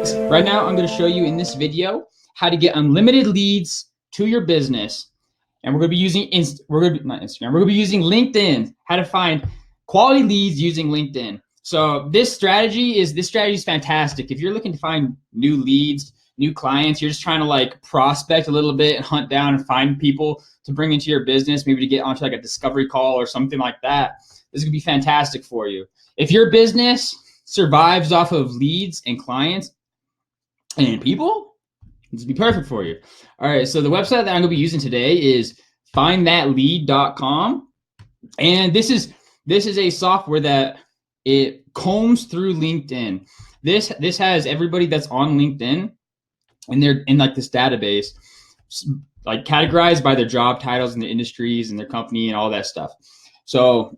Right now, I'm going to show you in this video how to get unlimited leads to your business. And we're going to be using we're going to be using LinkedIn, how to find quality leads using LinkedIn. So this strategy is fantastic. If you're looking to find new leads, new clients, you're just trying to like prospect a little bit and hunt down and find people to bring into your business, maybe to get onto like a discovery call or something like that. This is going to be fantastic for you. If your business survives off of leads and clients and people, this would be perfect for you. All right, so the website that I'm going to be using today is findthatlead.com. And this is a software that it combs through LinkedIn. This has everybody that's on LinkedIn, and they're in like this database, like categorized by their job titles and their industries and their company and all that stuff. So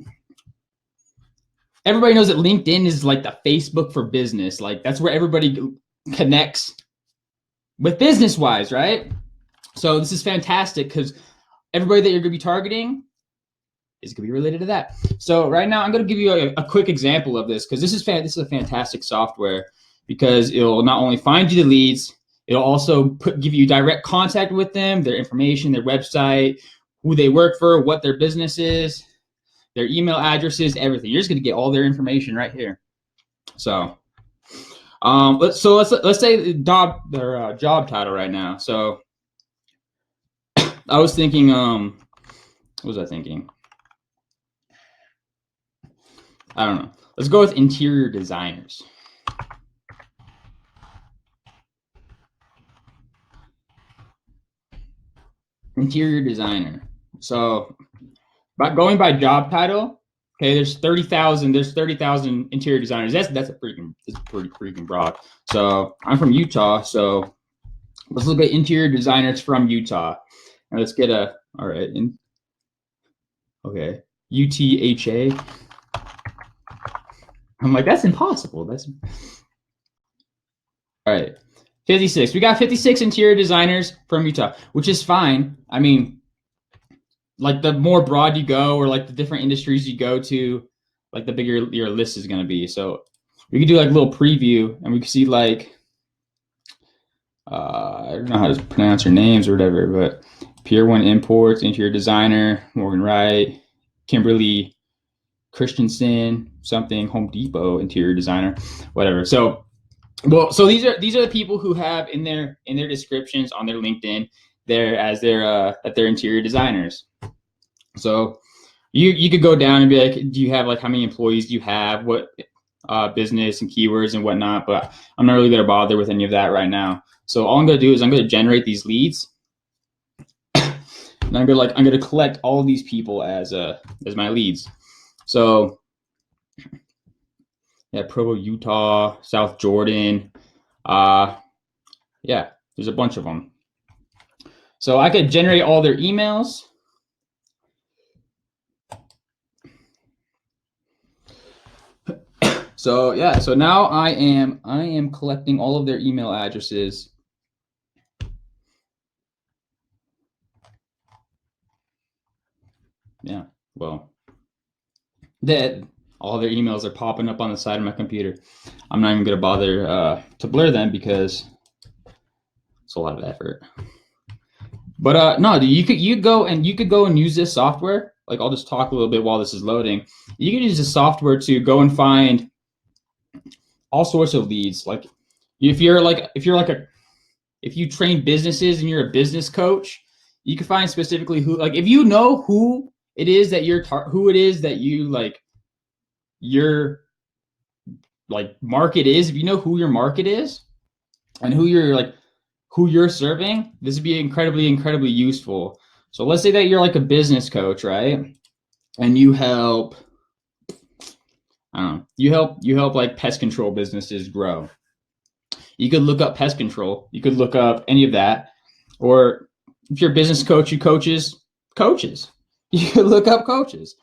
everybody knows that LinkedIn is like the Facebook for business. Like that's where everybody connects with business wise, right? So this is fantastic because everybody that you're going to be targeting is going to be related to that. So right now I'm going to give you a quick example of this because this is a fantastic software because it'll not only find you the leads, it'll also give you direct contact with them, their information, their website, who they work for, what their business is, their email addresses, everything. You're just going to get all their information right here. So let's say their job title right now. So I was thinking, what was I thinking? I don't know. Let's go with interior designers. Interior designer. So going by job title, okay, there's 30,000 interior designers. That's pretty freaking broad. So I'm from Utah, so let's look at interior designers from Utah. And let's get okay, UTHA. I'm like, that's impossible. All right, 56. We got 56 interior designers from Utah, which is fine. I mean, like the more broad you go or like the different industries you go to, like the bigger your list is going to be. So we could do like a little preview and we can see like, I don't know how to pronounce your names or whatever, but Pier 1 Imports, interior designer, Morgan Wright, Kimberly Christensen, something, Home Depot, interior designer, whatever. So these are the people who have in their descriptions on their LinkedIn that they're interior designers. So you could go down and be like, do you have like how many employees do you have, what business and keywords and whatnot? But I'm not really going to bother with any of that right now. So all I'm going to do is I'm going to generate these leads, and I'm going to collect all of these people as my leads. So yeah, Provo, Utah, South Jordan, yeah, there's a bunch of them. So I could generate all their emails. So yeah, so now I am collecting all of their email addresses. Yeah, well, all their emails are popping up on the side of my computer. I'm not even gonna bother to blur them because it's a lot of effort. But no, you could go and use this software. Like I'll just talk a little bit while this is loading. You can use this software to go and find all sorts of leads. Like if you train businesses and you're a business coach, you can find specifically who, like if you know who it is that your market is, if you know who your market is and who you're serving, this would be incredibly useful. So let's say that you're like a business coach, right? And you help like pest control businesses grow. You could look up pest control. You could look up any of that. Or if you're a business coach, you coaches. You could look up coaches.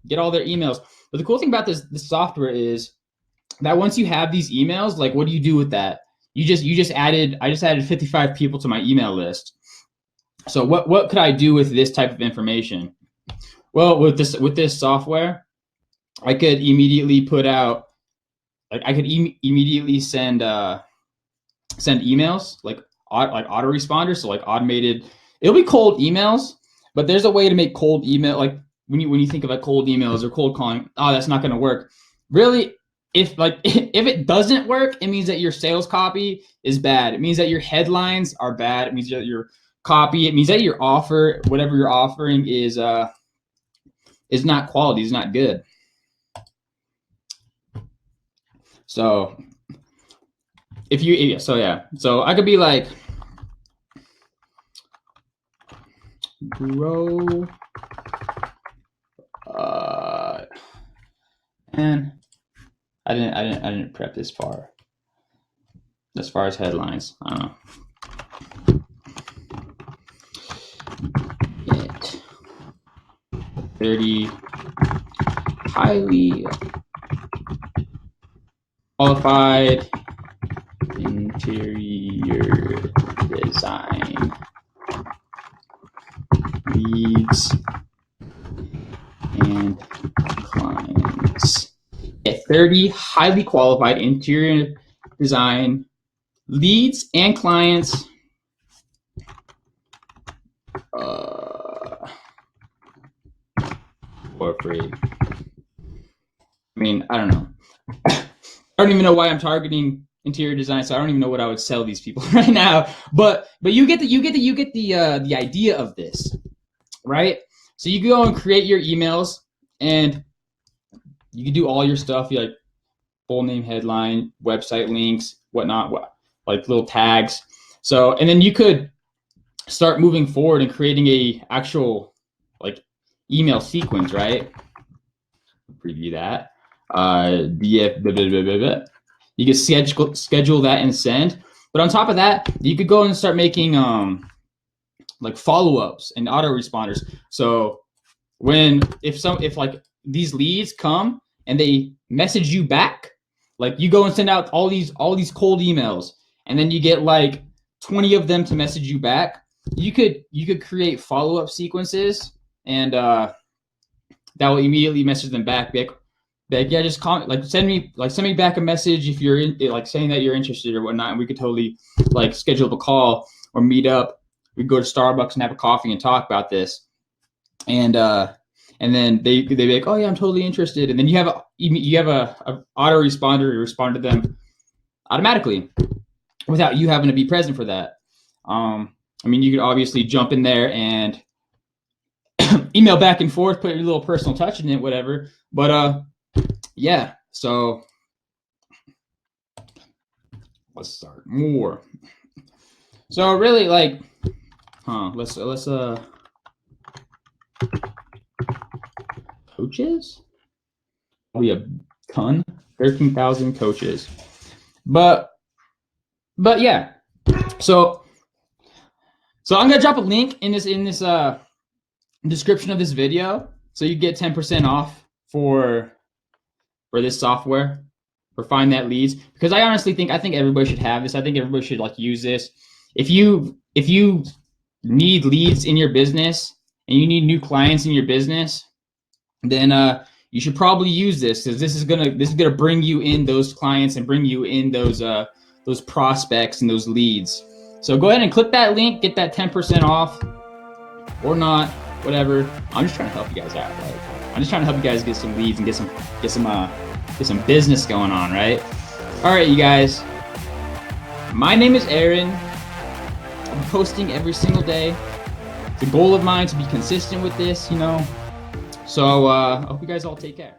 Get all their emails. But the cool thing about this software is that once you have these emails, like what do you do with that? I just added 55 people to my email list. So what could I do with this type of information? Well, with this software, I could immediately put out, like I could immediately send send emails like autoresponders, so like automated. It'll be cold emails, but there's a way to make cold email, like when you think of like cold emails or cold calling. Oh, that's not going to work. Really, if it doesn't work, it means that your sales copy is bad. It means that your headlines are bad. It means that your copy. It means that your offer, whatever you're offering, is not quality. Is not good. So so I could be like, grow, and I didn't prep this far. As far as headlines, I don't know. 30 highly qualified interior design leads and clients. 30 highly qualified interior design leads and clients for free. I mean, I don't know. I don't even know why I'm targeting interior design, so I don't even know what I would sell these people right now. But you get the idea of this, right? So you go and create your emails, and you can do all your stuff. You like full name, headline, website links, whatnot, like little tags. So, and then you could start moving forward and creating a actual like email sequence, right? Preview that. You can schedule that and send. But on top of that, you could go and start making like follow-ups and autoresponders. So if like these leads come and they message you back, like you go and send out all these cold emails, and then you get like 20 of them to message you back, you could create follow-up sequences, and that will immediately message them back. Like, yeah, just call, like send me back a message if you're in, like saying that you're interested or whatnot, and we could totally like schedule a call or meet up. We go to Starbucks and have a coffee and talk about this, and then they be like, oh yeah, I'm totally interested, and then you have a autoresponder to respond to them automatically without you having to be present for that. I mean, you could obviously jump in there and email back and forth, put your little personal touch in it, whatever. But yeah, so let's start more. So really, like, let's coaches. We have 13,000 coaches, but yeah. So I'm gonna drop a link in this description of this video, so you get 10% off for this software for Find That Leads, because I honestly think everybody should have this. I think everybody should like use this. If you need leads in your business and you need new clients in your business, then you should probably use this, because this is gonna bring you in those clients and bring you in those prospects and those leads. So go ahead and click that link, get that 10% off, or not, whatever. I'm just trying to help you guys out. Like, I'm just trying to help you guys get some leads and get some business going on, right? All right, you guys. My name is Aaron. I'm posting every single day. It's a goal of mine to be consistent with this, you know. So I hope you guys all take care.